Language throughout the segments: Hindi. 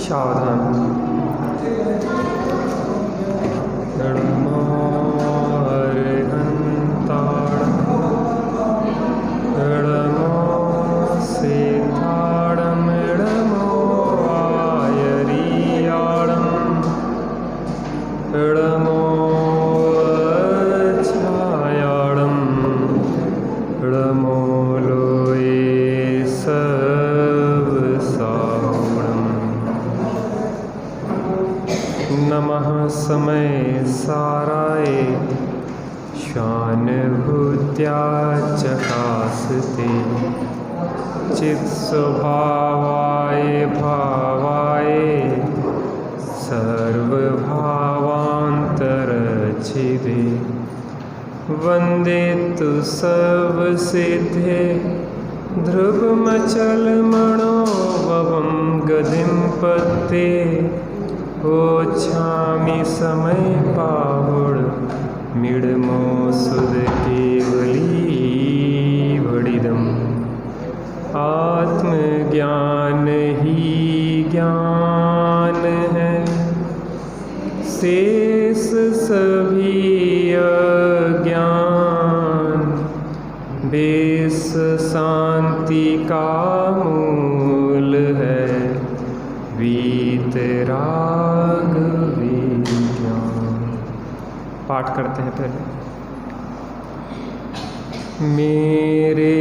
सावधान। नमः समय साराय शान भूत्या चकास्ते चित्स्वभावाय भावाय सर्वभावान्तरच्छिदे वन्दे तु सर्वसिद्धे ध्रुवमचलमणोभवं गतिं पत्ते ओछामि समय पाहुड़ मिड़मो सुध केवली बड़िदम। आत्मज्ञान ही ज्ञान है, शेष सभी अज्ञान बेस शांति का मूल है। वीतराग विज्ञान। पाठ करते हैं पहले। मेरे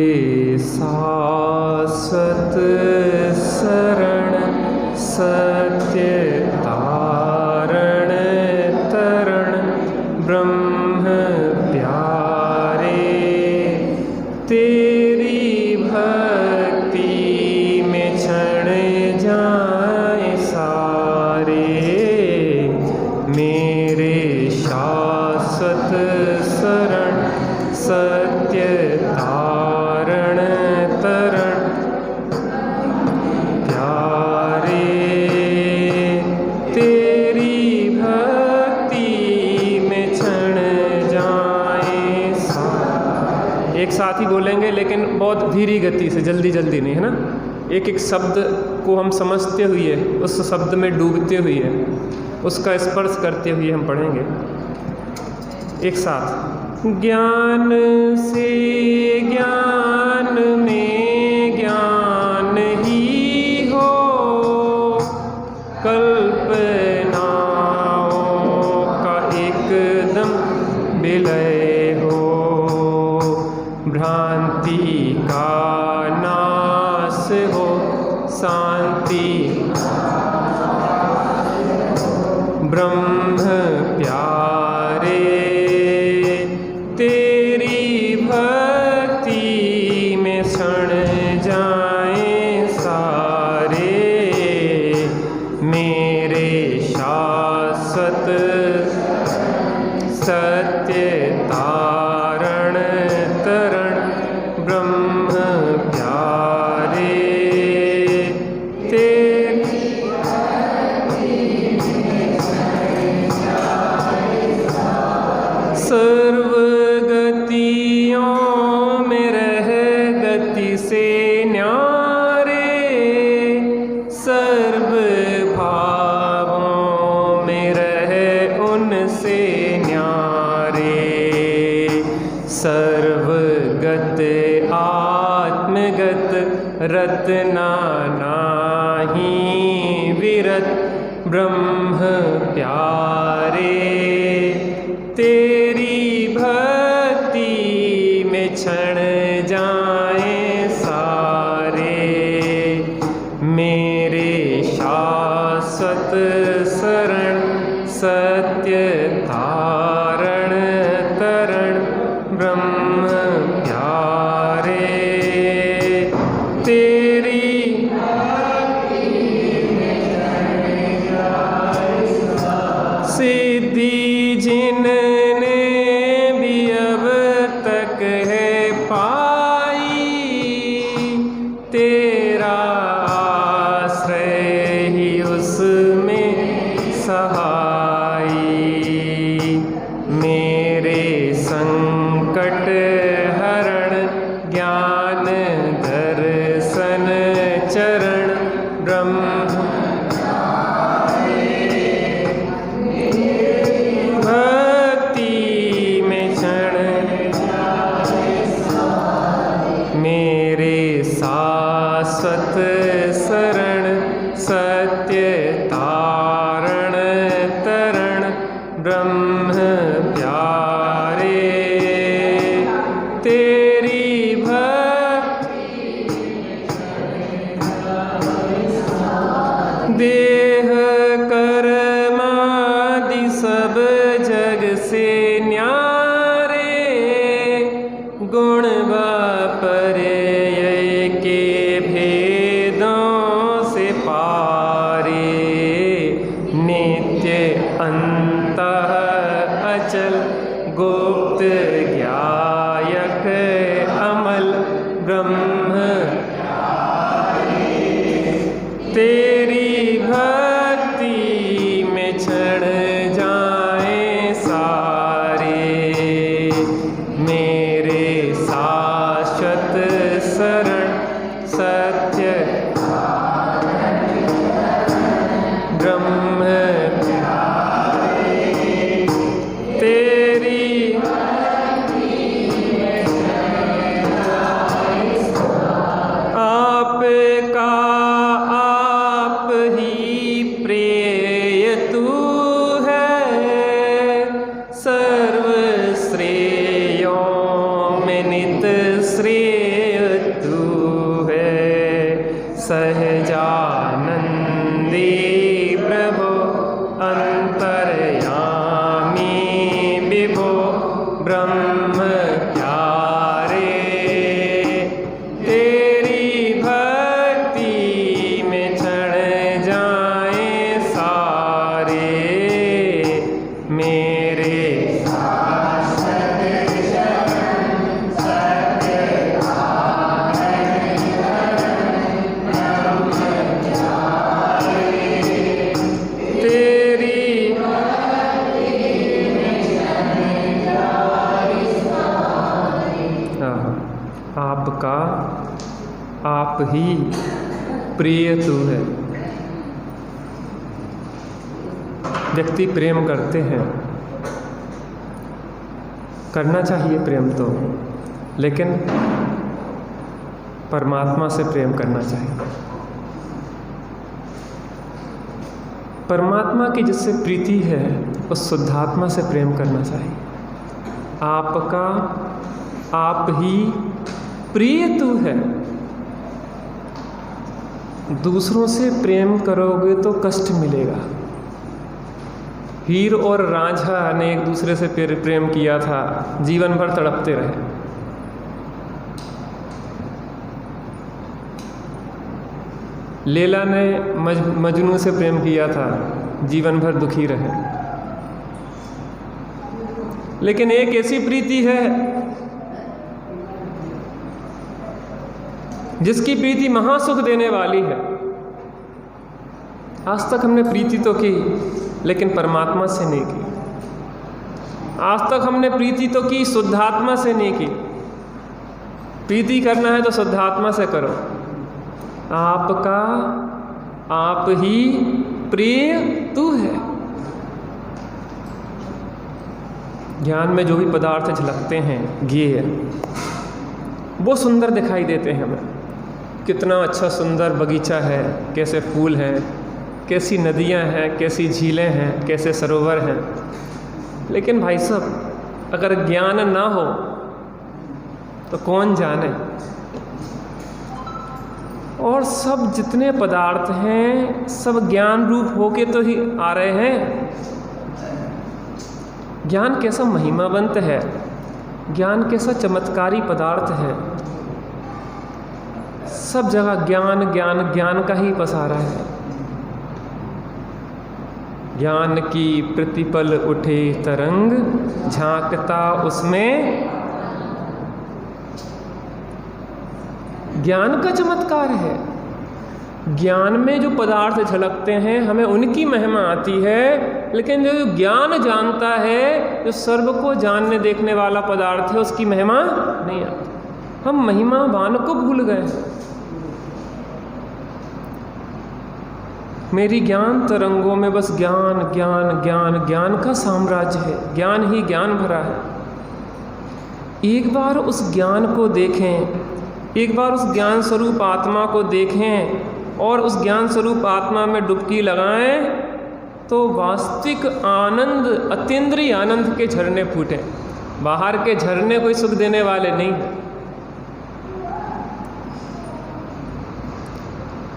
शाश्वत शरण सत्य तारण तरण ब्रह्म प्यारे तेरी भक्ति में क्षण जाए मेरे शाश्वत शरण सत्य तारण तरण प्यारे तेरी भक्ति में क्षण जाए एक साथ ही बोलेंगे, लेकिन बहुत धीरी गति से, जल्दी जल्दी नहीं, है ना। एक एक शब्द को हम समझते हुए, उस शब्द में डूबते हुए, उसका स्पर्श करते हुए हम पढ़ेंगे एक साथ। ज्ञान से ज्ञान में ज्ञान ही हो, कल्पनाओं का एकदम विलय हो, भ्रांति का नाश हो, शांति ब्रह्म प्यारे तेरी भक्ति में क्षण जाए सारे मेरे शाश्वत सत्य तारण तरण ब्रह्म प्यारे सर्वगतियों में रह गति से न्यारे, सर्व भावों में रह उनसे न्यारे, सर्वगत आत्मगत रत्ना नाही विरत ब्रह्म प्यारे तेरी भक्ति में क्षण जाए सारे मेरे शाश्वत शरण सत्य तारण तरण ब्रह्म प्यारे तेरी सिद्धि जिनने भी अब तक है पाई, तेरा आश्रय ही उसमें सहाई। मेरे संकट हरण ज्ञान दर्शन चरण ब्रह्म देह कर्मादि सब जग से न्यारे, गुण पर्यय के भेदों से पारे, नित्य अंतः अचल गुप्त ज्ञायक अमल ब्रह्म, तेरी भक्ति में चढ़ जाए सारे, मेरे शाश्वत शरण सत्य ब्रह्म, तेरी आपका आप ही प्रेय तू है, सर्व श्रेयों में नित श्रेय तू है, सहजानंदी प्रभो अंतर्यामी विभो ब्रह्म प्यारे, तेरी भक्ति में चढ़ जाए सारे, मेरे तेरी आपका आप ही प्रिय तू है। व्यक्ति प्रेम करते हैं, करना चाहिए प्रेम तो, लेकिन परमात्मा से प्रेम करना चाहिए। परमात्मा की जिससे प्रीति है उस शुद्धात्मा से प्रेम करना चाहिए। आपका आप ही प्रिय तू है। दूसरों से प्रेम करोगे तो कष्ट मिलेगा। हीर और रांझा ने एक दूसरे से प्रेम किया था, जीवन भर तड़पते रहे। लैला ने मजनू से प्रेम किया था, जीवन भर दुखी रहे। लेकिन एक ऐसी प्रीति है जिसकी प्रीति महासुख देने वाली है। आज तक हमने प्रीति तो की, लेकिन परमात्मा से नहीं की। आज तक हमने प्रीति तो की, शुद्धात्मा से नहीं की। प्रीति करना है तो शुद्धात्मा से करो। आपका आप ही प्रिय तू है। ज्ञान में जो भी पदार्थ झलकते हैं, ज्ञेय, वो सुंदर दिखाई देते हैं हमें। कितना अच्छा सुंदर बगीचा है, कैसे फूल हैं, कैसी नदियां हैं, कैसी झीलें हैं, कैसे सरोवर हैं। लेकिन भाई साहब, अगर ज्ञान ना हो तो कौन जाने। और सब जितने पदार्थ हैं सब ज्ञान रूप होके तो ही आ रहे हैं। ज्ञान कैसा महिमावंत है, ज्ञान कैसा चमत्कारी पदार्थ है। सब जगह ज्ञान ज्ञान ज्ञान का ही पसारा है। ज्ञान की प्रतिपल उठे तरंग, झांकता उसमें ज्ञान का चमत्कार है। ज्ञान में जो पदार्थ झलकते हैं हमें उनकी महिमा आती है, लेकिन जो ज्ञान जानता है, जो सर्व को जानने देखने वाला पदार्थ है, उसकी महिमा नहीं आती। हम महिमावान को भूल गए। मेरी ज्ञान तरंगों में बस ज्ञान ज्ञान ज्ञान ज्ञान का साम्राज्य है। ज्ञान ही ज्ञान भरा है। एक बार उस ज्ञान को देखें, एक बार उस ज्ञान स्वरूप आत्मा को देखें और उस ज्ञान स्वरूप आत्मा में डुबकी लगाएं, तो वास्तविक आनंद, अतीन्द्रिय आनंद के झरने फूटे। बाहर के झरने कोई सुख देने वाले नहीं।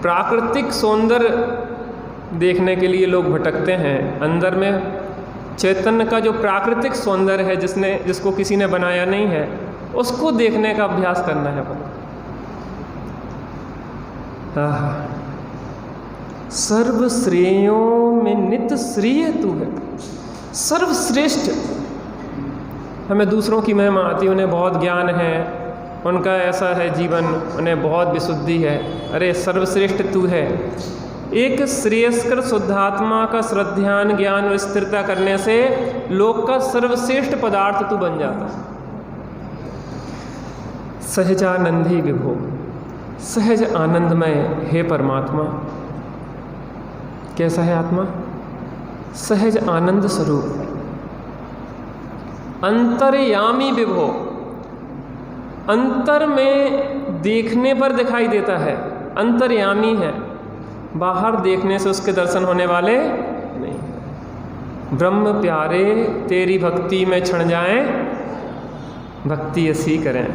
प्राकृतिक सौंदर्य देखने के लिए लोग भटकते हैं। अंदर में चैतन्य का जो प्राकृतिक सौंदर्य है जिसको किसी ने बनाया नहीं है, उसको देखने का अभ्यास करना है अपन। सर्व श्रेयों में नित श्रेय तू है, सर्वश्रेष्ठ। हमें दूसरों की महिमा आती है, उन्हें बहुत ज्ञान है, उनका ऐसा है जीवन, उन्हें बहुत विशुद्धि है। अरे सर्वश्रेष्ठ तू है। एक श्रेयस्कर शुद्धात्मा का श्रद्धान ज्ञान और स्थिरता करने से लोक का सर्वश्रेष्ठ पदार्थ तू बन जाता है। सहजानंदी विभो, सहज आनंदमय हे परमात्मा। कैसा है आत्मा? सहज आनंद स्वरूप। अंतर्यामी विभो, अंतर में देखने पर दिखाई देता है, अंतर्यामी है, बाहर देखने से उसके दर्शन होने वाले नहीं। ब्रह्म प्यारे तेरी भक्ति में क्षण जाएं, भक्ति ऐसी करें,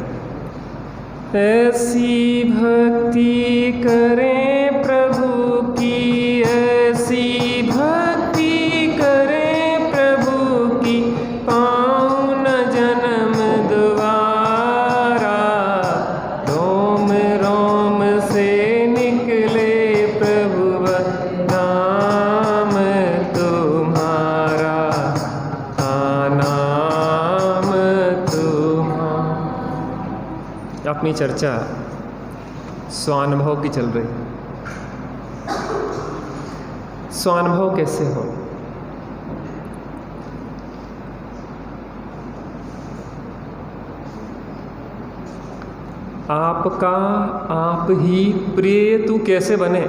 ऐसी भक्ति करें प्रभु की, ऐसी भक्ति करें प्रभु की, पाऊं न जन्म दोबारा, रोम रोम से निकले प्रभु नाम तुम्हारा, नाम तुम्हारा। अपनी चर्चा स्वानुभव की चल रही है। स्वानुभव कैसे हो? आपका आप ही प्रिय तू कैसे बने?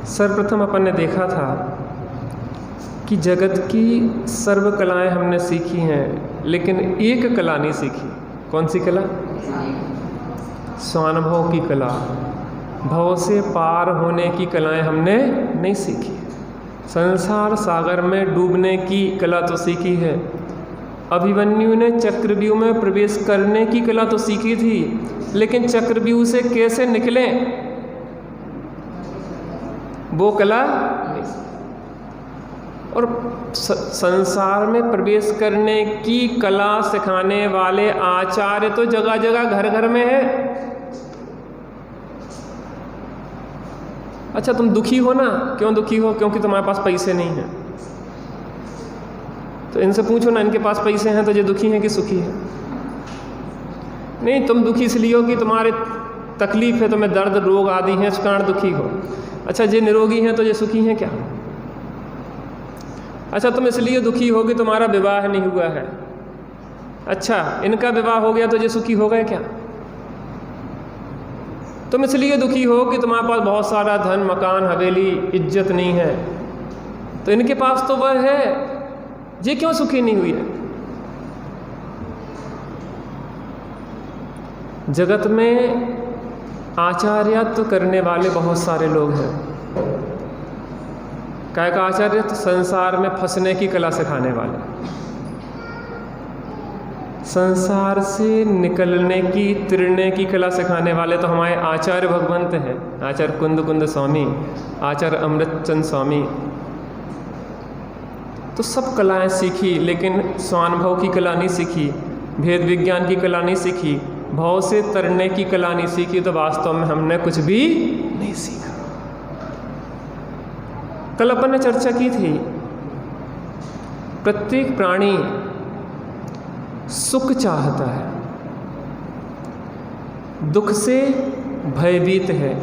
सर्वप्रथम अपन ने देखा था कि जगत की सर्व कलाएं हमने सीखी हैं, लेकिन एक कला नहीं सीखी। कौन सी कला? स्वानुभव की कला। भव से पार होने की कलाएं हमने नहीं सीखी। संसार सागर में डूबने की कला तो सीखी है। अभिमन्यु ने चक्रव्यूह में प्रवेश करने की कला तो सीखी थी, लेकिन चक्रव्यूह से कैसे निकलें वो कला नहीं। और संसार में प्रवेश करने की कला सिखाने वाले आचार्य तो जगह जगह घर घर में है। अच्छा तुम दुखी हो ना, क्यों दुखी हो? क्योंकि तुम्हारे पास पैसे नहीं हैं। तो इनसे पूछो ना, इनके पास पैसे हैं तो ये दुखी हैं कि सुखी हैं? नहीं, तुम दुखी इसलिए हो कि तुम्हारे तकलीफ है, तुम्हें दर्द रोग आदि हैं, इस कारण दुखी हो। अच्छा ये निरोगी हैं तो ये सुखी हैं क्या? अच्छा तुम इसलिए दुखी हो कि तुम्हारा विवाह नहीं हुआ है। अच्छा इनका विवाह हो गया तो ये सुखी हो गए क्या? तुम इसलिए दुखी हो कि तुम्हारे पास बहुत सारा धन, मकान, हवेली, इज्जत नहीं है, तो इनके पास तो वह है, ये क्यों सुखी नहीं हुई है? जगत में आचार्यत्व करने वाले बहुत सारे लोग हैं। काय का आचार्य? तो संसार में फंसने की कला सिखाने वाले, संसार से निकलने की, तिरने की कला सिखाने वाले तो हमारे आचार्य भगवंत हैं। आचार्य कुंद स्वामी, आचार्य अमृतचंद स्वामी। तो सब कलाएं सीखी, लेकिन स्वानुभव की कला नहीं सीखी, भेद विज्ञान की कला नहीं सीखी, भाव से तरने की कला नहीं सीखी। तो वास्तव में हमने कुछ भी नहीं सीखा। कल अपन ने चर्चा की थी, प्रत्येक प्राणी सुख चाहता है, दुख से भयभीत है,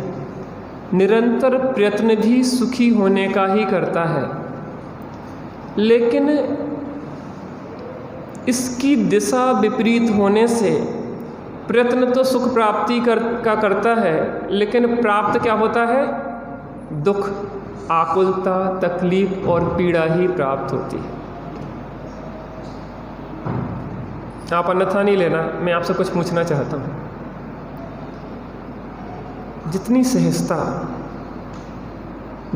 निरंतर प्रयत्न भी सुखी होने का ही करता है, लेकिन इसकी दिशा विपरीत होने से प्रयत्न तो सुख प्राप्ति का करता है, लेकिन प्राप्त क्या होता है? दुख, आकुलता, तकलीफ और पीड़ा ही प्राप्त होती है। आप अन्यथा नहीं लेना, मैं आपसे कुछ पूछना चाहता हूँ। जितनी सहजता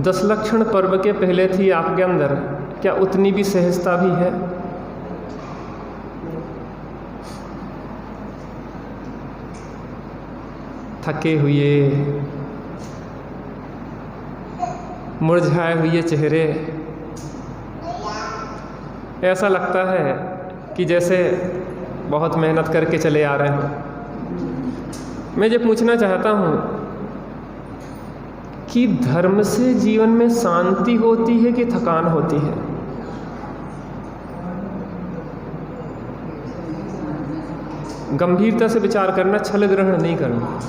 10 लक्षण पर्व के पहले थी आपके अंदर, क्या उतनी भी सहजता भी है? थके हुए, मुरझाए हुए चेहरे, ऐसा लगता है कि जैसे बहुत मेहनत करके चले आ रहे हों। मैं ये पूछना चाहता हूँ कि धर्म से जीवन में शांति होती है कि थकान होती है? गंभीरता से विचार करना, छल ग्रहण नहीं करना।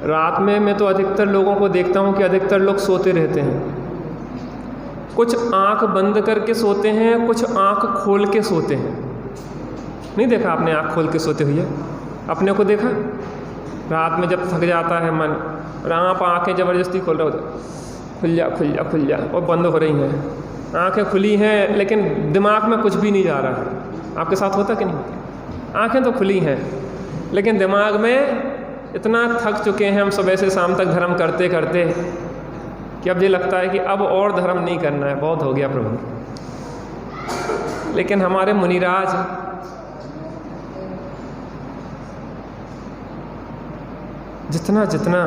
रात में मैं तो अधिकतर लोगों को देखता हूँ कि अधिकतर लोग सोते रहते हैं। कुछ आंख बंद करके सोते हैं, कुछ आंख खोल के सोते हैं। नहीं देखा आपने आंख खोल के सोते हुए? अपने को देखा? रात में जब थक जाता है मन और आप आँखें ज़बरदस्ती खोल रहे होते, खुल जा खुल जा खुल जा, और बंद हो रही हैं। आँखें खुली हैं लेकिन दिमाग में कुछ भी नहीं जा रहा है। आपके साथ होता कि नहीं? आँखें तो खुली हैं लेकिन दिमाग में इतना थक चुके हैं हम सुबह से शाम तक धर्म करते करते कि अब ये लगता है कि अब और धर्म नहीं करना है, बहुत हो गया प्रभु। लेकिन हमारे मुनिराज जितना जितना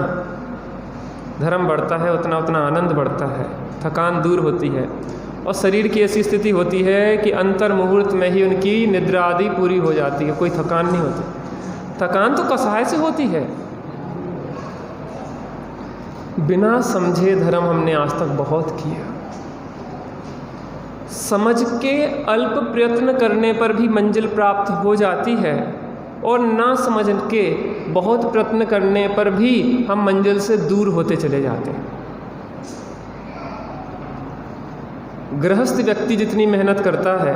धर्म बढ़ता है उतना उतना आनंद बढ़ता है, थकान दूर होती है और शरीर की ऐसी स्थिति होती है कि अंतर मुहूर्त में ही उनकी निद्रा आदि पूरी हो जाती है, कोई थकान नहीं होती। थकान तो कसाय से होती है। बिना समझे धर्म हमने आज तक बहुत किया। समझ के अल्प प्रयत्न करने पर भी मंजिल प्राप्त हो जाती है और ना समझ के बहुत प्रयत्न करने पर भी हम मंजिल से दूर होते चले जाते हैं। गृहस्थ व्यक्ति जितनी मेहनत करता है,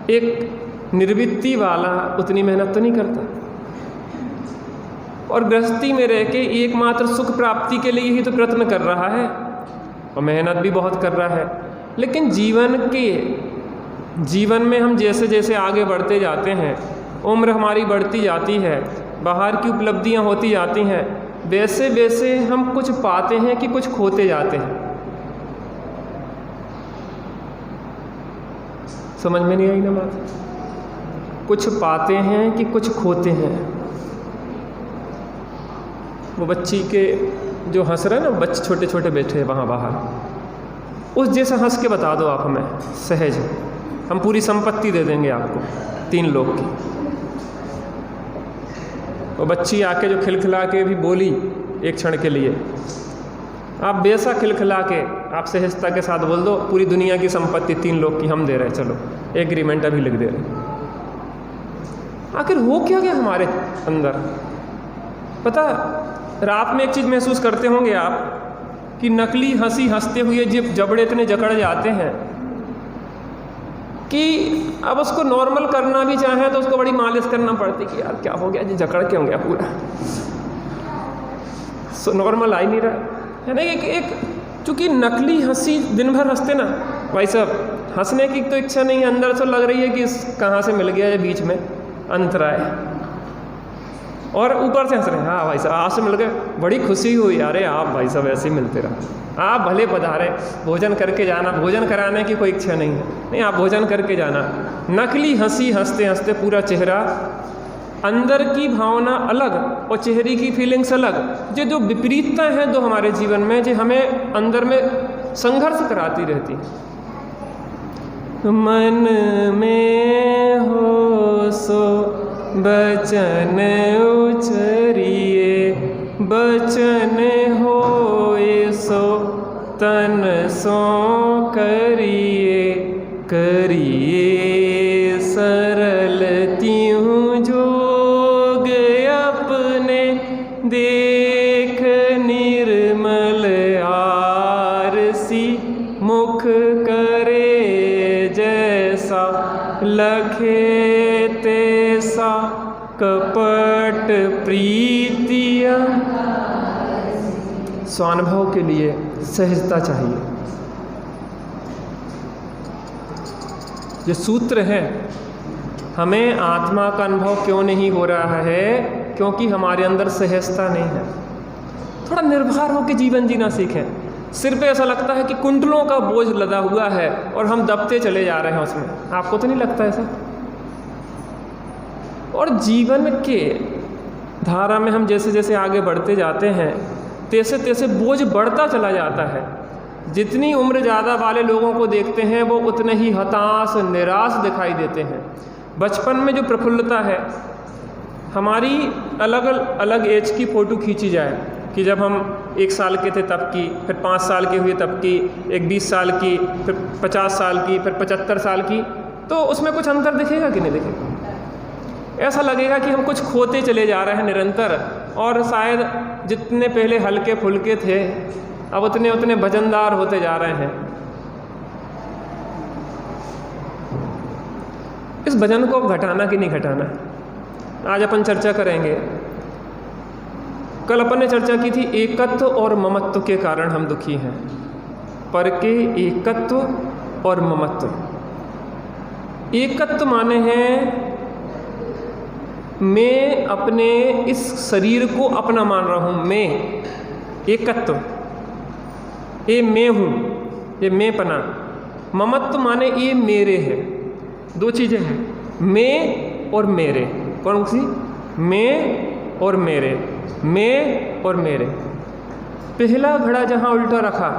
एक निर्वृत्ति वाला उतनी मेहनत तो नहीं करता। और गृहस्थी में रह के एकमात्र सुख प्राप्ति के लिए ही तो प्रयत्न कर रहा है और मेहनत भी बहुत कर रहा है। लेकिन जीवन में हम जैसे जैसे आगे बढ़ते जाते हैं, उम्र हमारी बढ़ती जाती है, बाहर की उपलब्धियां होती जाती हैं, वैसे वैसे हम कुछ पाते हैं कि कुछ खोते जाते हैं। समझ में नहीं आई ना बात? कुछ पाते हैं कि कुछ खोते हैं। वो बच्ची के जो हंस रहे हैं ना, बच्चे छोटे छोटे बैठे हैं वहाँ बाहर, उस जैसा हंस के बता दो आप हमें सहज, हम पूरी संपत्ति दे देंगे आपको 3 लोग की। वो बच्ची आके जो खिलखिला के भी बोली एक क्षण के लिए, आप वैसा खिलखिला के आप सहजता के साथ बोल दो पूरी दुनिया की संपत्ति 3 लोग की हम दे रहे हैं, चलो एग्रीमेंट अभी लिख दे रहे। आखिर हो क्या गया हमारे अंदर? पता, रात में एक चीज़ महसूस करते होंगे आप कि नकली हंसी हंसते हुए जब जबड़े इतने जकड़ जाते हैं कि अब उसको नॉर्मल करना भी चाहे तो उसको बड़ी मालिश करना पड़ती कि यार क्या हो गया जी, जकड़ क्यों गया पूरा, सो नॉर्मल आ ही नहीं रहा है ना। एक चूँकि नकली हंसी दिन भर हंसते ना भाई साहब, हंसने की तो इच्छा नहीं है, अंदर से लग रही है कि कहाँ से मिल गया ये बीच में अंतराय, और ऊपर से हंस रहे हैं हाँ भाई साहब आज से मिल गए, बड़ी खुशी हुई। अरे आप भाई साहब ऐसे ही मिलते रहो, आप भले पधारे, भोजन करके जाना, भोजन कराने की कोई इच्छा नहीं है, नहीं आप भोजन करके जाना। नकली हंसी हंसते हंसते पूरा चेहरा, अंदर की भावना अलग और चेहरे की फीलिंग्स अलग। जो विपरीतता है जो हमारे जीवन में, जो हमें अंदर में संघर्ष कराती रहती है। मन में हो सो बचन उचरिए, बचन होए सो तन सो करिए, करिए सरल त्यों जोग अपने, देख निर्मल आरसी, मुख करे जैसा, लखे तैसा, कपट प्रीतिया। स्वानुभव के लिए सहजता चाहिए। ये सूत्र है, हमें आत्मा का अनुभव क्यों नहीं हो रहा है? क्योंकि हमारे अंदर सहजता नहीं है। थोड़ा निर्भर होकर जीवन जीना सीखें। सिर पे ऐसा लगता है कि कुंटलों का बोझ लदा हुआ है और हम दबते चले जा रहे हैं उसमें। आपको तो नहीं लगता ऐसा? और जीवन के धारा में हम जैसे जैसे आगे बढ़ते जाते हैं तैसे तैसे बोझ बढ़ता चला जाता है। जितनी उम्र ज़्यादा वाले लोगों को देखते हैं वो उतने ही हताश निराश दिखाई देते हैं। बचपन में जो प्रफुल्लता है, हमारी अलग अलग एज की फ़ोटो खींची जाए कि जब हम 1 साल के थे तब की, फिर 5 साल के हुए तब की, एक 20 साल की, फिर 50 साल की, फिर 75 साल की, तो उसमें कुछ अंतर दिखेगा कि नहीं दिखेगा? ऐसा लगेगा कि हम कुछ खोते चले जा रहे हैं निरंतर, और शायद जितने पहले हल्के फुल्के थे अब उतने उतने वजनदार होते जा रहे हैं। इस वजन को घटाना कि नहीं घटाना, आज अपन चर्चा करेंगे। कल अपन ने चर्चा की थी एकत्व और ममत्व के कारण हम दुखी हैं। पर के एकत्व और ममत्व। एकत्व माने हैं मैं अपने इस शरीर को अपना मान रहा हूँ, मैं, एकत्व, ये मैं हूँ, ये मैं पना। ममत्व माने ये मेरे है। दो चीज़ें हैं, मैं और मेरे। कौन सी? मैं और मेरे, मैं और मेरे। पहला घड़ा जहाँ उल्टा रखा,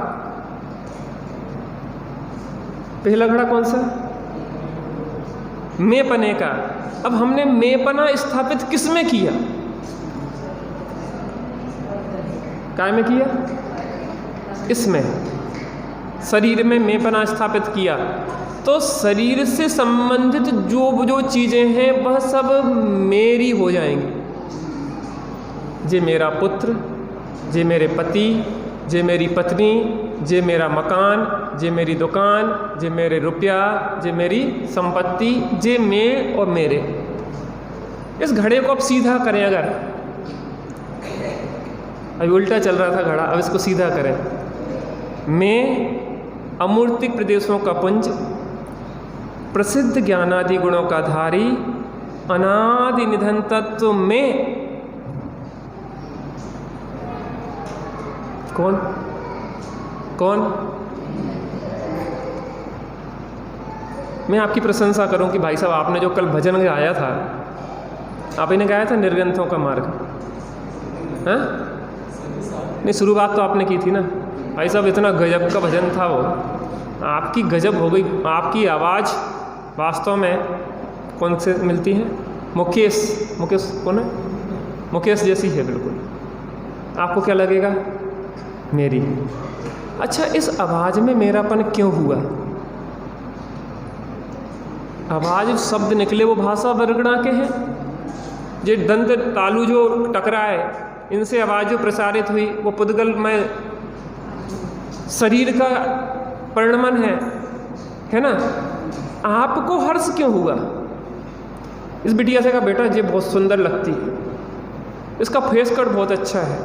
पहला घड़ा कौन सा? मैं पने का। अब हमने मैं पना स्थापित किस में किया? काय में किया? इसमें, शरीर में मैं पना स्थापित किया। तो शरीर से संबंधित जो चीज़ें हैं वह सब मेरी हो जाएंगी। जे मेरा पुत्र, जे मेरे पति, जे मेरी पत्नी, जे मेरा मकान, जे मेरी दुकान, जे मेरे रुपया, जे मेरी संपत्ति, जे मैं और मेरे। इस घड़े को अब सीधा करें। अगर अभी उल्टा चल रहा था घड़ा, अब इसको सीधा करें। मैं अमूर्तिक प्रदेशों का पुंज, प्रसिद्ध ज्ञानादि गुणों का धारी, अनादि निधन तत्व में। कौन कौन? मैं आपकी प्रशंसा करूं कि भाई साहब आपने जो कल भजन गाया था, आप इन्हें गाया था निर्ग्रंथों का मार्ग, हाँ? नहीं, शुरुआत तो आपने की थी ना भाई साहब। इतना गजब का भजन था वो, आपकी गजब हो गई। आपकी आवाज़ वास्तव में कौन से मिलती है? मुकेश कौन है? मुकेश जैसी है बिल्कुल। आपको क्या लगेगा? मेरी। अच्छा, इस आवाज़ में मेरापन क्यों हुआ? आवाज़ शब्द निकले वो भाषा वर्गणा के हैं। जो दंत तालु जो टकराए, इनसे आवाज़ जो प्रसारित हुई वो पुद्गल में शरीर का परिणमन है ना? आपको हर्ष क्यों हुआ? इस बिटिया से कहा बेटा ये बहुत सुंदर लगती है, इसका फेस कट बहुत अच्छा है,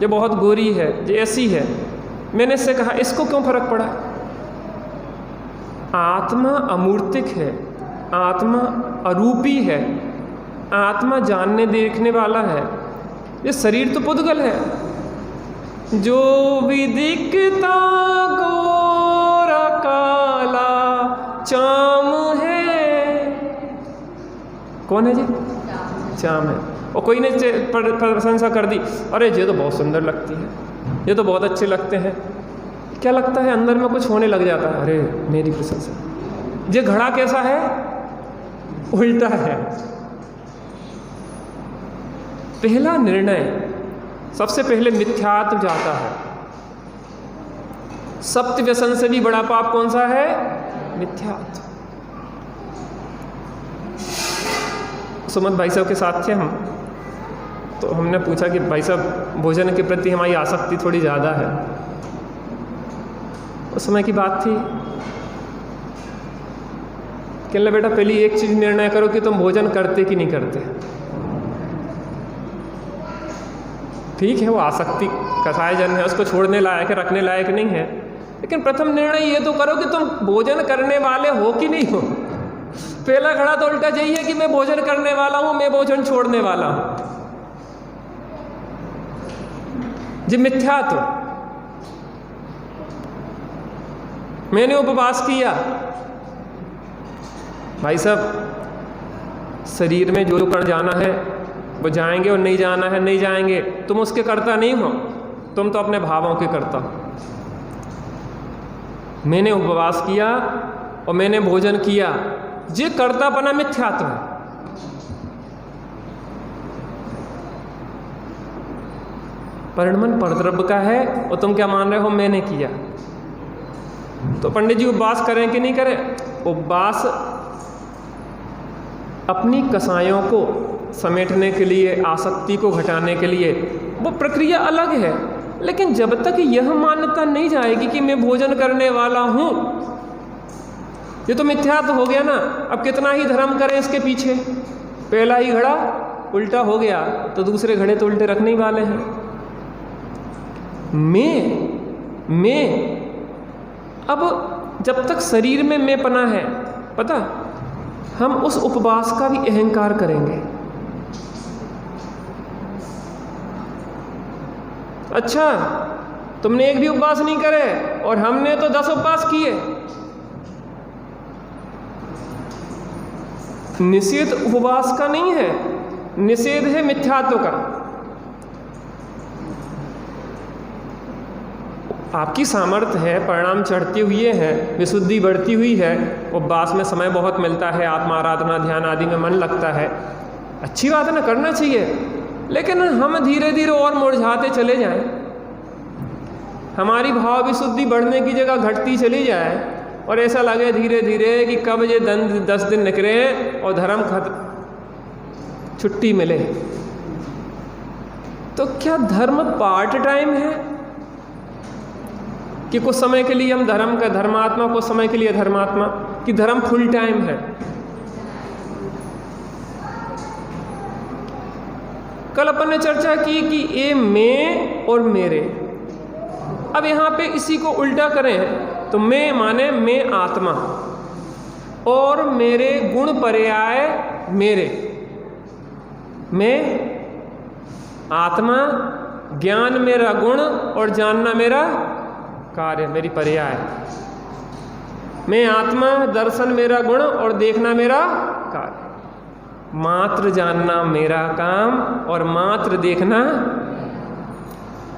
ये बहुत गोरी है, ये ऐसी है। मैंने इससे कहा इसको क्यों फर्क पड़ा? आत्मा अमूर्तिक है, आत्मा अरूपी है, आत्मा जानने देखने वाला है। ये शरीर तो पुद्गल है। जो विदिकता गोरा काला चाम है। कौन है जी? चाम है। और कोई ने प्रशंसा कर दी, अरे ये तो बहुत सुंदर लगती है, ये तो बहुत अच्छे लगते हैं। क्या लगता है? अंदर में कुछ होने लग जाता है, अरे मेरी प्रशंसा। ये घड़ा कैसा है? उल्टा है। पहला निर्णय सबसे पहले मिथ्यात्व जाता है। सप्त व्यसन से भी बड़ा पाप कौन सा है? मिथ्यात्व। सुमन भाई साहब के साथ थे हम, तो हमने पूछा कि भाई साहब भोजन के प्रति हमारी आसक्ति थोड़ी ज़्यादा है। उस समय की बात थी। कहने बेटा पहली एक चीज़ निर्णय करो कि तुम भोजन करते कि नहीं करते। ठीक है, वो आसक्ति कसायजन है, उसको छोड़ने लायक है, रखने लायक नहीं है, लेकिन प्रथम निर्णय ये तो करो कि तुम भोजन करने वाले हो कि नहीं हो। पहला खड़ा तो उल्टा यही है कि मैं भोजन करने वाला हूं, मैं भोजन छोड़ने वाला हूं। जी मिथ्यात्व। मैंने उपवास किया, भाई साहब शरीर में जो कण जाना है वो जाएंगे और नहीं जाना है, नहीं जाएंगे, तुम उसके कर्ता नहीं हो, तुम तो अपने भावों के कर्ता हो। मैंने उपवास किया और मैंने भोजन किया, ये कर्तापना मिथ्यात्व है। परिणमन परद्रव्य का है और तुम क्या मान रहे हो, मैंने किया। तो पंडित जी उपवास करें कि नहीं करें? उपवास अपनी कसायों को समेटने के लिए, आसक्ति को घटाने के लिए, वो प्रक्रिया अलग है। लेकिन जब तक यह मान्यता नहीं जाएगी कि मैं भोजन करने वाला हूं, ये तो मिथ्यात्व हो गया ना। अब कितना ही धर्म करें इसके पीछे, पहला ही घड़ा उल्टा हो गया तो दूसरे घड़े तो उल्टे रखने ही वाले हैं। मैं अब जब तक शरीर में मैं पना है, पता, हम उस उपवास का भी अहंकार करेंगे। अच्छा, तुमने एक भी उपवास नहीं करे और हमने तो 10 उपवास किए। निषेध उपवास का नहीं है, निषेध है मिथ्यात्व का। आपकी सामर्थ्य है, परिणाम चढ़ते हुए हैं, विशुद्धि बढ़ती हुई है, उपवास में समय बहुत मिलता है, आत्मा आराधना ध्यान आदि में मन लगता है, अच्छी बात है ना, करना चाहिए। लेकिन हम धीरे धीरे और मुरझाते चले जाएं, हमारी भाव विशुद्धि बढ़ने की जगह घटती चली जाए और ऐसा लगे धीरे धीरे कि कब ये 10 दिन निकले और धर्म छुट्टी मिले। तो क्या धर्म पार्ट टाइम है कि कुछ समय के लिए हम धर्म का धर्मात्मा, कुछ समय के लिए धर्मात्मा, कि धर्म फुल टाइम है? कल अपन ने चर्चा की कि ये मैं और मेरे। अब यहाँ पे इसी को उल्टा करें तो मैं माने मैं आत्मा और मेरे गुण पर्याय मेरे। मैं आत्मा, ज्ञान मेरा गुण और जानना मेरा कार्य, मेरी पर्याय। मैं आत्मा, दर्शन मेरा गुण और देखना मेरा कार्य। मात्र जानना मेरा काम और मात्र देखना।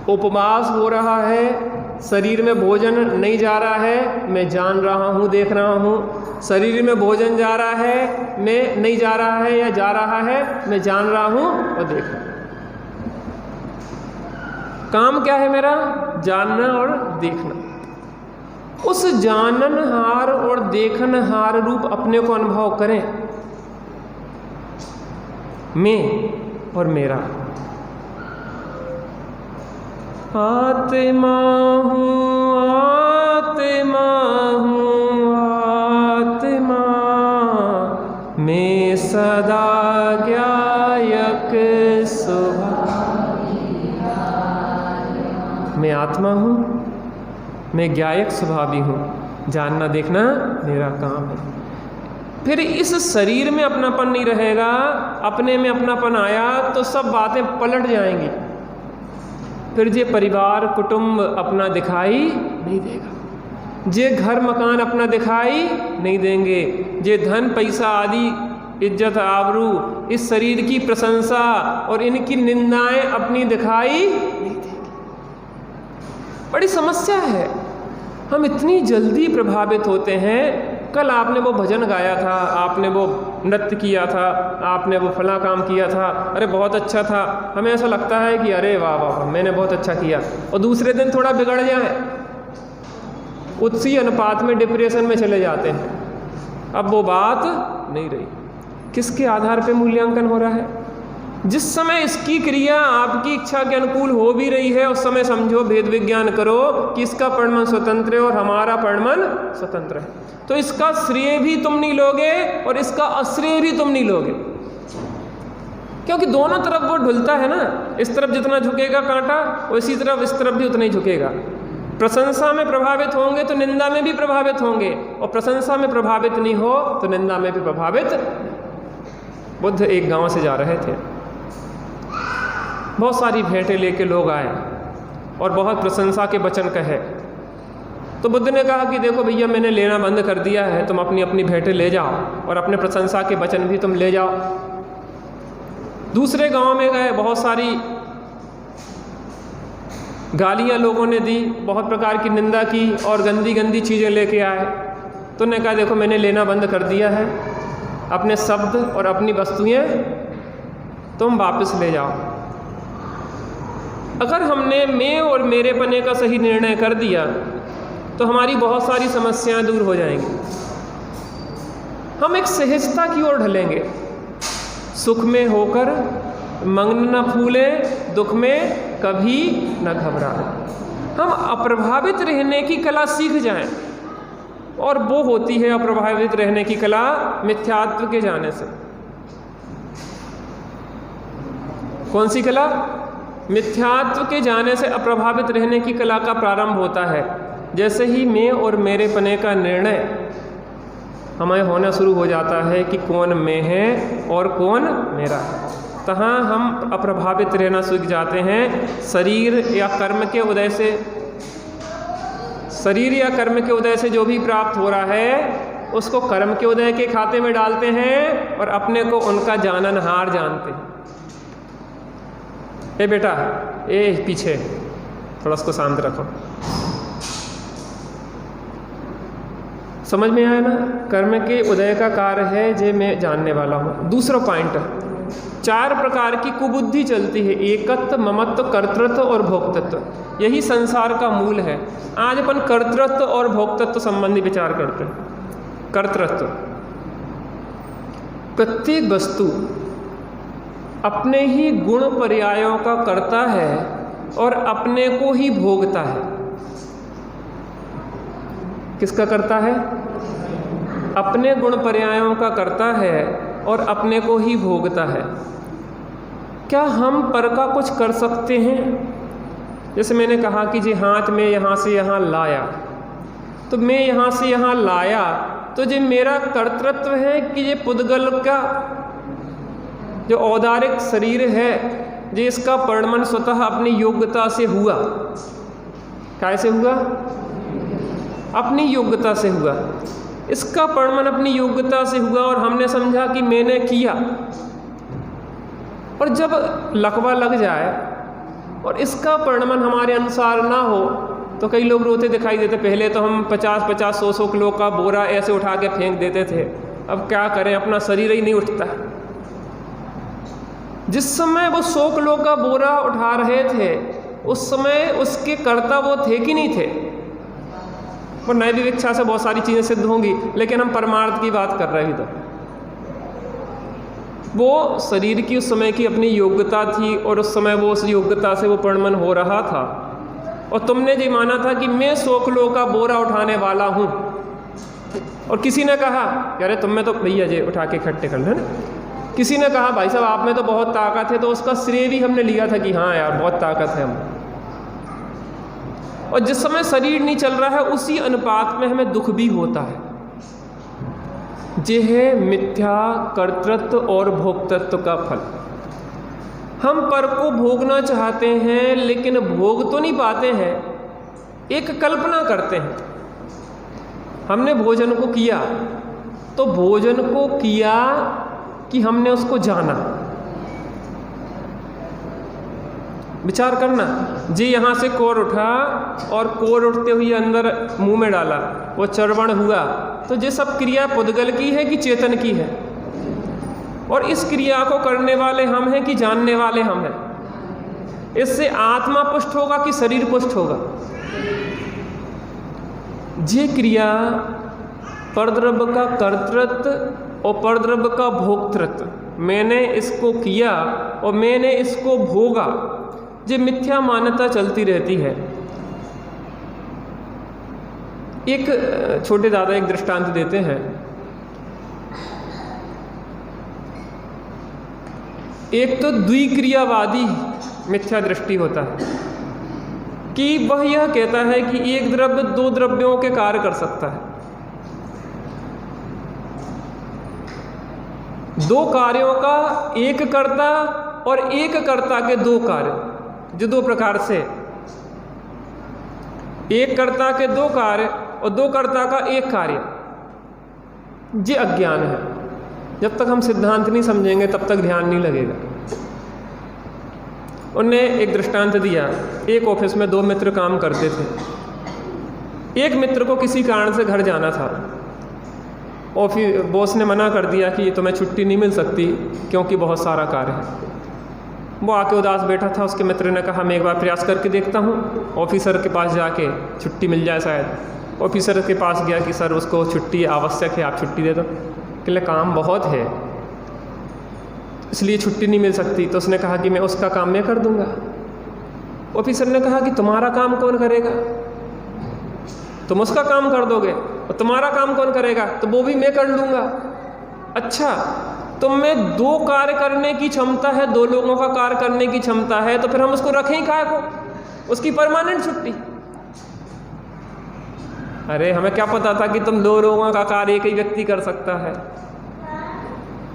उपवास हो रहा है, शरीर में भोजन नहीं जा रहा है, मैं जान रहा हूँ, देख रहा हूँ। शरीर में भोजन जा रहा है, मैं नहीं जा रहा है या जा रहा है, मैं जान रहा हूँ और देख रहा हूँ। काम क्या है मेरा? जानना और देखना। उस जाननहार और देखनहार रूप अपने को अनुभव करें, मैं और मेरा। आत्मा हूँ, आत्मा हूँ, आत्मा, मैं सदा ज्ञायक स्वभावी। मैं आत्मा हूँ, मैं ज्ञायक स्वभावी हूँ, जानना देखना मेरा काम है। फिर इस शरीर में अपनापन नहीं रहेगा, अपने में अपनापन आया तो सब बातें पलट जाएंगी। फिर जे परिवार कुटुंब अपना दिखाई नहीं देगा, जे घर मकान अपना दिखाई नहीं देंगे, जे धन पैसा आदि इज्जत आबरू, इस शरीर की प्रशंसा और इनकी निंदाएं अपनी दिखाई नहीं देंगी। बड़ी समस्या है, हम इतनी जल्दी प्रभावित होते हैं। कल आपने वो भजन गाया था, आपने वो नृत्य किया था, आपने वो फला काम किया था, अरे बहुत अच्छा था। हमें ऐसा लगता है कि अरे वाह वाह मैंने बहुत अच्छा किया, और दूसरे दिन थोड़ा बिगड़ जाए, उसी अनुपात में डिप्रेशन में चले जाते हैं। अब वो बात नहीं रही। किसके आधार पे मूल्यांकन हो रहा है? जिस समय इसकी क्रिया आपकी इच्छा के अनुकूल हो भी रही है, उस समय समझो, भेद विज्ञान करो कि इसका परिणमन स्वतंत्र है और हमारा परिणमन स्वतंत्र है। तो इसका श्रेय भी तुम नहीं लोगे और इसका अश्रेय भी तुम नहीं लोगे, क्योंकि दोनों तरफ वो ढुलता है ना। इस तरफ जितना झुकेगा कांटा, उसी तरफ इस तरफ भी उतना ही झुकेगा। प्रशंसा में प्रभावित होंगे तो निंदा में भी प्रभावित होंगे, और प्रशंसा में प्रभावित नहीं हो तो निंदा में भी प्रभावित। बुद्ध एक गांव से जा रहे थे, बहुत सारी भेंटें लेके लोग आए और बहुत प्रशंसा के वचन कहे। तो बुद्ध ने कहा कि देखो भैया, मैंने लेना बंद कर दिया है, तुम अपनी अपनी भेंटें ले जाओ और अपने प्रशंसा के वचन भी तुम ले जाओ। दूसरे गांव में गए, बहुत सारी गालियां लोगों ने दी, बहुत प्रकार की निंदा की और गंदी गंदी चीज़ें लेके आए। तो उन्होंने कहा देखो मैंने लेना बंद कर दिया है, अपने शब्द और अपनी वस्तुएं तुम वापस ले जाओ। अगर हमने मैं और मेरे पने का सही निर्णय कर दिया तो हमारी बहुत सारी समस्याएं दूर हो जाएंगी। हम एक सहजता की ओर ढलेंगे, सुख में होकर मंगन न फूले, दुख में कभी न घबराए। हम अप्रभावित रहने की कला सीख जाएं, और वो होती है अप्रभावित रहने की कला मिथ्यात्व के जाने से। कौन सी कला? मिथ्यात्व के जाने से अप्रभावित रहने की कला का प्रारंभ होता है। जैसे ही मैं और मेरे पने का निर्णय हमें होना शुरू हो जाता है कि कौन मैं है और कौन मेरा है, तहाँ हम अप्रभावित रहना सीख जाते हैं। शरीर या कर्म के उदय से, शरीर या कर्म के उदय से जो भी प्राप्त हो रहा है उसको कर्म के उदय के खाते में डालते हैं और अपने को उनका जाननहार जानते हैं। ए बेटा, ए पीछे थोड़ा उसको शांत रखो। समझ में आया ना? कर्म के उदय का कार्य है जे मैं जानने वाला हूँ। दूसरा पॉइंट, 4 प्रकार की कुबुद्धि चलती है, एकत्व, ममत्व, कर्तृत्व और भोक्तृत्व। यही संसार का मूल है। आज अपन कर्तृत्व और भोक्तृत्व संबंधी विचार करते हैं। कर्तृत्व, प्रत्येक वस्तु अपने ही गुण पर्यायों का करता है और अपने को ही भोगता है। किसका करता है? अपने गुण पर्यायों का करता है और अपने को ही भोगता है। क्या हम पर का कुछ कर सकते हैं? जैसे मैंने कहा कि जी हाथ में यहाँ से यहाँ लाया, तो मैं यहाँ से यहाँ लाया, तो जो मेरा कर्तृत्व है कि ये पुद्गल का जो औदारिक शरीर है, जो इसका परिणमन स्वतः अपनी योग्यता से हुआ। कैसे हुआ? अपनी योग्यता से हुआ। इसका परिणमन अपनी योग्यता से हुआ और हमने समझा कि मैंने किया। और जब लकवा लग जाए और इसका परिणमन हमारे अनुसार ना हो तो कई लोग रोते दिखाई देते। पहले तो हम 50-50, 100-100 किलो का बोरा ऐसे उठा के फेंक देते थे। अब क्या करें, अपना शरीर ही नहीं उठता। जिस समय वो 100 किलो का बोरा उठा रहे थे उस समय उसके कर्ता वो थे कि नहीं थे? और नए विवेक्षा से बहुत सारी चीज़ें सिद्ध होंगी, लेकिन हम परमार्थ की बात कर रहे हैं। तो वो शरीर की उस समय की अपनी योग्यता थी और उस समय वो उस योग्यता से वो परिणमन हो रहा था। और तुमने जी माना था कि मैं 100 किलो का बोरा उठाने वाला हूँ, और किसी ने कहा कि अरे तुम में तो भैया जी उठा के इकट्ठे कर लेना। किसी ने कहा भाई साहब आप में तो बहुत ताकत है, तो उसका श्रेय भी हमने लिया था कि हाँ यार बहुत ताकत है हम। और जिस समय शरीर नहीं चल रहा है उसी अनुपात में हमें दुख भी होता है। यह है मिथ्या कर्तृत्व और भोक्तृत्व का फल। हम पर को भोगना चाहते हैं लेकिन भोग तो नहीं पाते हैं, एक कल्पना करते हैं। हमने भोजन को किया तो भोजन को किया कि हमने उसको जाना। विचार करना जी, यहाँ से कोर उठा और कोर उठते हुए अंदर मुंह में डाला, वो चर्वण हुआ, तो ये सब क्रिया पुद्गल की है कि चेतन की है? और इस क्रिया को करने वाले हम हैं कि जानने वाले हम हैं? इससे आत्मा पुष्ट होगा कि शरीर पुष्ट होगा? ये क्रिया परद्रव्य का कर्तृत्व और परद्रव्य का भोक्तृत्व, मैंने इसको किया और मैंने इसको भोगा, ये मिथ्या मान्यता चलती रहती है। एक छोटे दादा एक दृष्टांत देते हैं। एक तो द्विक्रियावादी मिथ्या दृष्टि होता है कि वह यह कहता है कि एक द्रव्य 2 द्रव्यों के कार्य कर सकता है। 2 कार्यों का एक कर्ता और एक कर्ता के 2 कार्य, जो 2 प्रकार से, एक कर्ता के 2 कार्य और 2 कर्ता का एक कार्य, ये अज्ञान है। जब तक हम सिद्धांत नहीं समझेंगे तब तक ध्यान नहीं लगेगा। उनने एक दृष्टांत दिया। एक ऑफिस में 2 मित्र काम करते थे। एक मित्र को किसी कारण से घर जाना था। ऑफिस बॉस ने मना कर दिया कि तुम्हें छुट्टी नहीं मिल सकती क्योंकि बहुत सारा कार्य है। वो आके उदास बैठा था। उसके मित्र ने कहा मैं एक बार प्रयास करके देखता हूँ, ऑफिसर के पास जाके छुट्टी मिल जाए शायद। ऑफिसर के पास गया कि सर उसको छुट्टी आवश्यक है, आप छुट्टी दे दो। कि काम बहुत है इसलिए छुट्टी नहीं मिल सकती। तो उसने कहा कि मैं उसका काम मैं कर दूंगा। ऑफिसर ने कहा कि तुम्हारा काम कौन करेगा? तुम उसका काम कर दोगे और तुम्हारा काम कौन करेगा? तो वो भी मैं कर लूँगा। अच्छा, तुम में 2 कार्य करने की क्षमता है, 2 लोगों का कार्य करने की क्षमता है, तो फिर हम उसको रखें ही काहे को? उसकी परमानेंट छुट्टी। अरे हमें क्या पता था कि तुम 2 लोगों का कार्य एक ही व्यक्ति कर सकता है।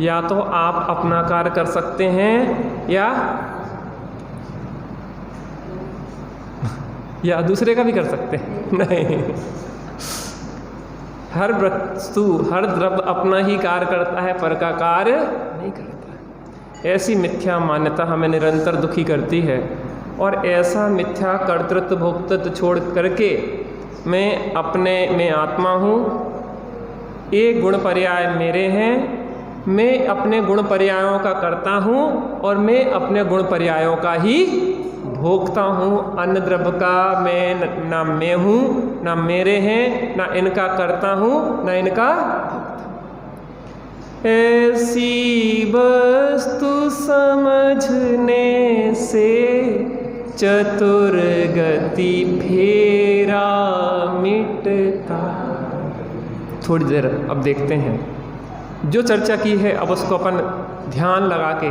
या तो आप अपना कार्य कर सकते हैं या दूसरे का भी कर सकते हैं। नहीं, हर वस्तु, हर द्रव्य अपना ही कार्य करता है, पर का कार्य नहीं करता। ऐसी मिथ्या मान्यता हमें निरंतर दुखी करती है। और ऐसा मिथ्या कर्तृत्व भोक्तृत्व छोड़ करके मैं आत्मा हूँ, ये गुण पर्याय मेरे हैं, मैं अपने गुण पर्यायों का करता हूँ और मैं अपने गुण पर्यायों का ही भोगता हूँ। अन्य द्रव्य का मैं ना मैं हूँ, ना मेरे हैं, ना इनका करता हूँ, ना इनका भोगता। ऐसी वस्तु समझने से चतुर गति फेरा मिटता। थोड़ी देर अब देखते हैं जो चर्चा की है, अब उसको अपन ध्यान लगा के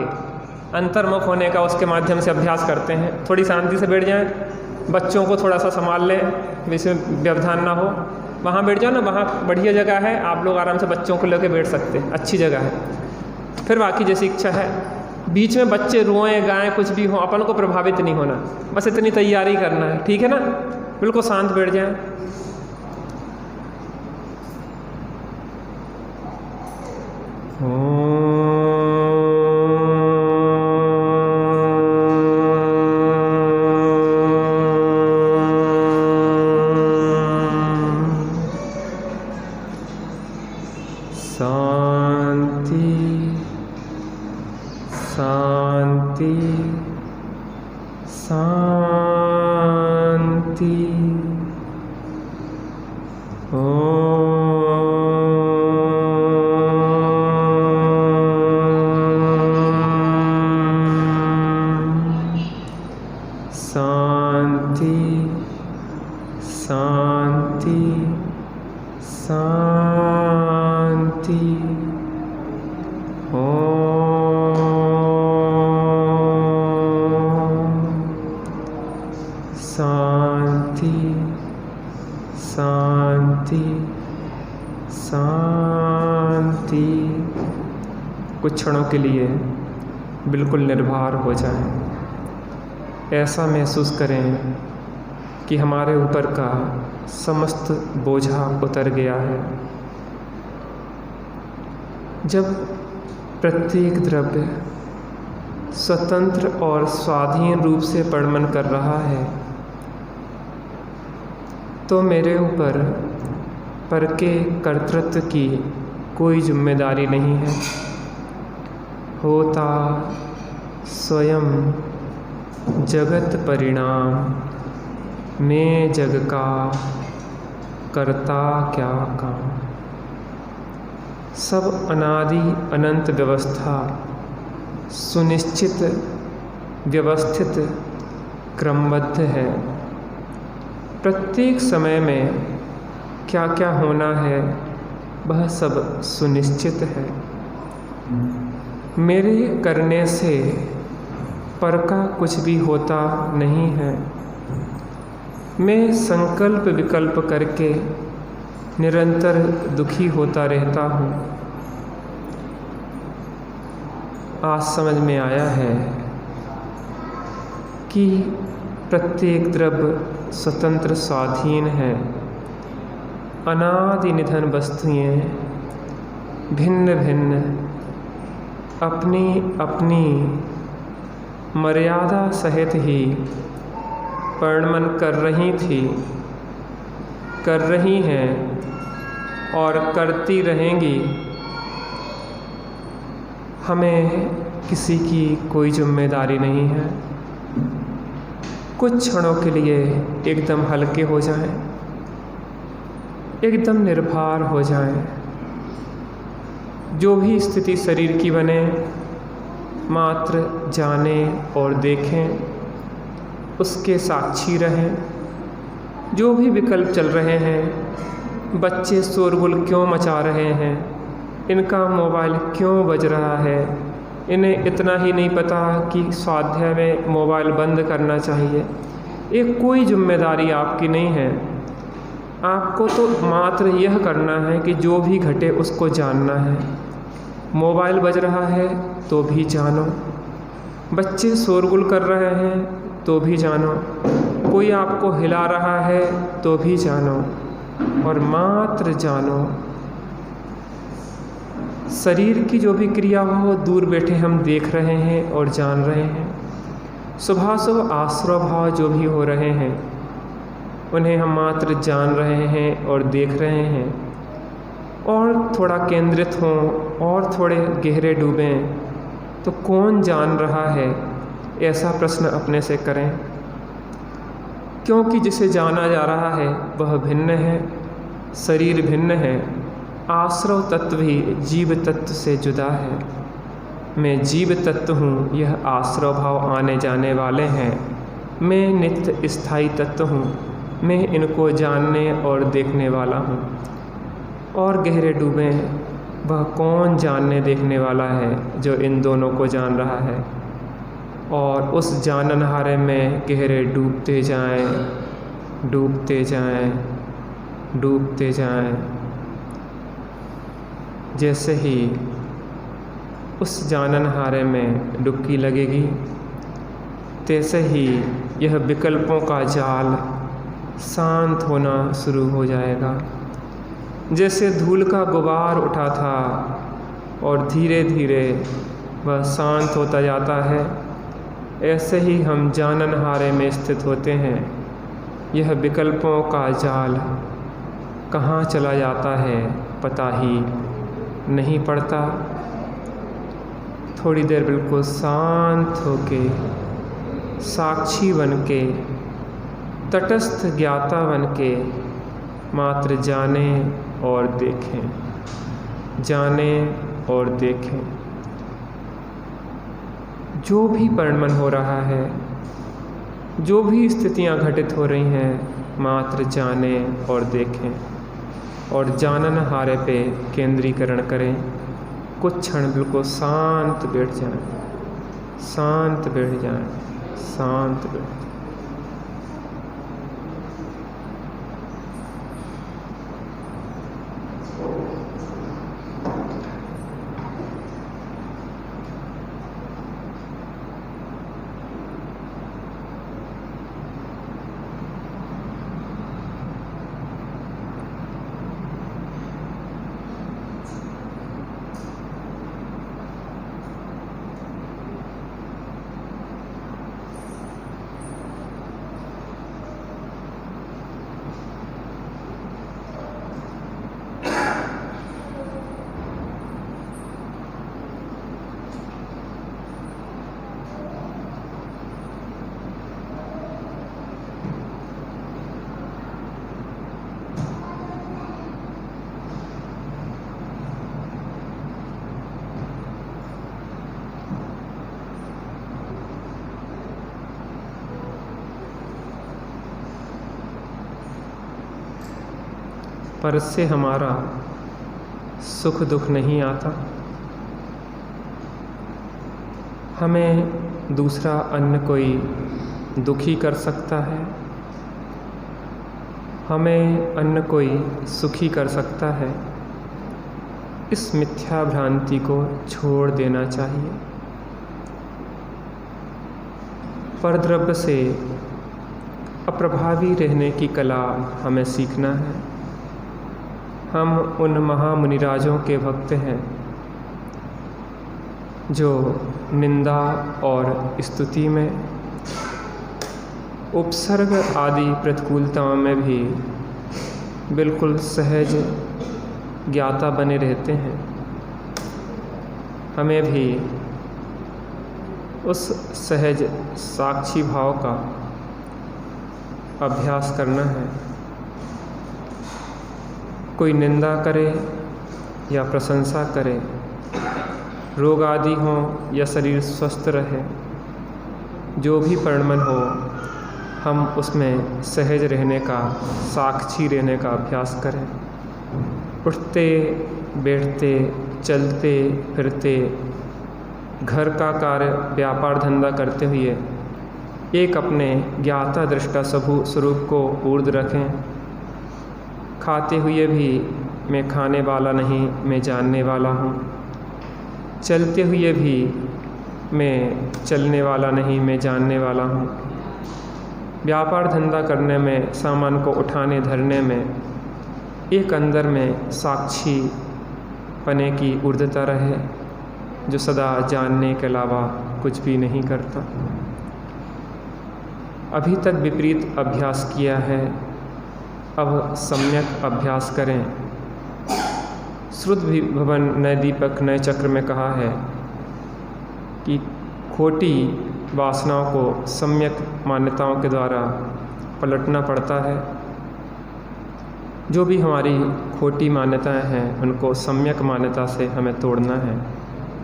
अंतर्मुख होने का उसके माध्यम से अभ्यास करते हैं। थोड़ी शांति से बैठ जाएं, बच्चों को थोड़ा सा संभाल लें, वैसे व्यवधान ना हो। वहाँ बैठ जाओ ना, वहाँ बढ़िया जगह है, आप लोग आराम से बच्चों को लेकर बैठ सकते हैं, अच्छी जगह है। फिर बाकी जैसी इच्छा है, बीच में बच्चे रोएं गाएं कुछ भी हो, अपन को प्रभावित नहीं होना, बस इतनी तैयारी करना है, ठीक है ना? बिल्कुल शांत बैठ जाएं। कुछ क्षणों के लिए बिल्कुल निर्भर हो जाएं। ऐसा महसूस करें कि हमारे ऊपर का समस्त बोझा उतर गया है। जब प्रत्येक द्रव्य स्वतंत्र और स्वाधीन रूप से परिणमन कर रहा है तो मेरे ऊपर पर के कर्तृत्व की कोई जिम्मेदारी नहीं है। होता स्वयं जगत परिणाम, मैं जग का करता क्या काम। सब अनादि अनंत व्यवस्था सुनिश्चित व्यवस्थित क्रमबद्ध है। प्रत्येक समय में क्या क्या होना है वह सब सुनिश्चित है। मेरे करने से पर का कुछ भी होता नहीं है। मैं संकल्प विकल्प करके निरंतर दुखी होता रहता हूँ। आज समझ में आया है कि प्रत्येक द्रव्य स्वतंत्र स्वाधीन है। अनादि निधन वस्तुएं भिन्न भिन्न अपनी अपनी मर्यादा सहित ही वर्णन कर रही हैं और करती रहेंगी। हमें किसी की कोई जिम्मेदारी नहीं है। कुछ क्षणों के लिए एकदम हल्के हो जाएं, एकदम निर्भर हो जाएं। जो भी स्थिति शरीर की बने, मात्र जानें और देखें, उसके साक्षी रहें। जो भी विकल्प चल रहे हैं, बच्चे शोरगुल क्यों मचा रहे हैं, इनका मोबाइल क्यों बज रहा है, इन्हें इतना ही नहीं पता कि स्वाध्याय में मोबाइल बंद करना चाहिए। ये कोई जिम्मेदारी आपकी नहीं है। आपको तो मात्र यह करना है कि जो भी घटे उसको जानना है। मोबाइल बज रहा है तो भी जानो, बच्चे शोरगुल कर रहे हैं तो भी जानो, कोई आपको हिला रहा है तो भी जानो, और मात्र जानो। शरीर की जो भी क्रिया हो दूर बैठे हम देख रहे हैं और जान रहे हैं। शुभाशुभ आश्रय भाव जो भी हो रहे हैं उन्हें हम मात्र जान रहे हैं और देख रहे हैं। और थोड़ा केंद्रित हों और थोड़े गहरे डूबें तो कौन जान रहा है, ऐसा प्रश्न अपने से करें। क्योंकि जिसे जाना जा रहा है वह भिन्न है, शरीर भिन्न है, आश्रव तत्व भी जीव तत्व से जुदा है। मैं जीव तत्व हूँ, यह आश्रव भाव आने जाने वाले हैं। मैं नित्य स्थायी तत्व हूँ, मैं इनको जानने और देखने वाला हूँ। और गहरे डूबें, वह कौन जानने देखने वाला है जो इन दोनों को जान रहा है। और उस जाननहारे में गहरे डूबते जाएं, डूबते जाएं, डूबते जाएं। जैसे ही उस जाननहारे में डुबकी लगेगी, तैसे ही यह विकल्पों का जाल शांत होना शुरू हो जाएगा। जैसे धूल का गुबार उठा था और धीरे धीरे वह शांत होता जाता है, ऐसे ही हम जाननहारे में स्थित होते हैं। यह विकल्पों का जाल कहाँ चला जाता है पता ही नहीं पड़ता। थोड़ी देर बिल्कुल शांत होके, साक्षी बनके, तटस्थ ज्ञाता बनके मात्र जानें और देखें, जानें और देखें। जो भी परिणमन हो रहा है, जो भी स्थितियां घटित हो रही हैं, मात्र जानें और देखें और जाननहारे पे केंद्रीकरण करें। कुछ क्षण बिल्कुल शांत बैठ जाएं, शांत बैठ जाएं, शांत बैठ जाएं। पर इससे हमारा सुख दुख नहीं आता। हमें दूसरा अन्य कोई दुखी कर सकता है, हमें अन्य कोई सुखी कर सकता है। इस मिथ्या भ्रांति को छोड़ देना चाहिए। परद्रव्य से अप्रभावी रहने की कला हमें सीखना है। हम उन महामुनिराजों के भक्त हैं जो निंदा और स्तुति में, उपसर्ग आदि प्रतिकूलताओं में भी बिल्कुल सहज ज्ञाता बने रहते हैं। हमें भी उस सहज साक्षी भाव का अभ्यास करना है। कोई निंदा करे या प्रशंसा करे, रोग आदि हों या शरीर स्वस्थ रहे, जो भी परिणमन हो, हम उसमें सहज रहने का, साक्षी रहने का अभ्यास करें। उठते बैठते, चलते फिरते, घर का कार्य, व्यापार धंधा करते हुए एक अपने ज्ञाता दृष्टा स्वरूप को ऊर्ध्व रखें। खाते हुए भी मैं खाने वाला नहीं, मैं जानने वाला हूँ। चलते हुए भी मैं चलने वाला नहीं, मैं जानने वाला हूँ। व्यापार धंधा करने में, सामान को उठाने धरने में एक अंदर में साक्षी पने की ऊर्ध्वता रहे, जो सदा जानने के अलावा कुछ भी नहीं करता। अभी तक विपरीत अभ्यास किया है, अब सम्यक अभ्यास करें। श्रुत भवन नए दीपक नए चक्र में कहा है कि खोटी वासनाओं को सम्यक मान्यताओं के द्वारा पलटना पड़ता है। जो भी हमारी खोटी मान्यताएं हैं, उनको सम्यक मान्यता से हमें तोड़ना है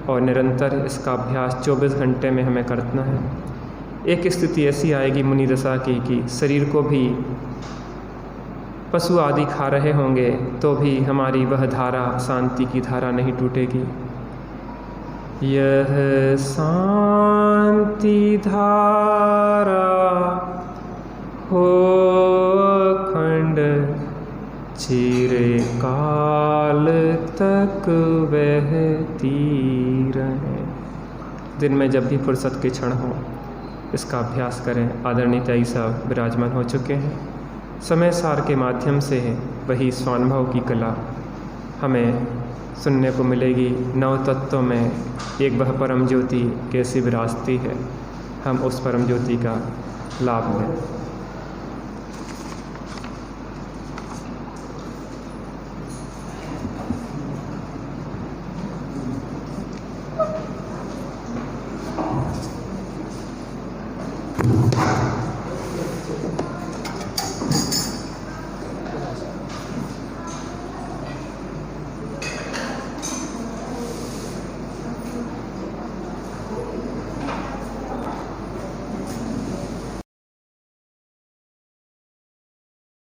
और निरंतर इसका अभ्यास 24 घंटे में हमें करना है। एक स्थिति ऐसी आएगी मुनि दशा की कि शरीर को भी पशु आदि खा रहे होंगे तो भी हमारी वह धारा, शांति की धारा नहीं टूटेगी। यह शांति धारा हो अखंड, चिरकाल तक बहती रहे। दिन में जब भी फुर्सत के क्षण हो, इसका अभ्यास करें। आदरणीय ताई साहब विराजमान हो चुके हैं। समय सार के माध्यम से वही स्वानुभव की कला हमें सुनने को मिलेगी। नव तत्वों में एक वह परम ज्योति कैसी विराजती है, हम उस परम ज्योति का लाभ लें।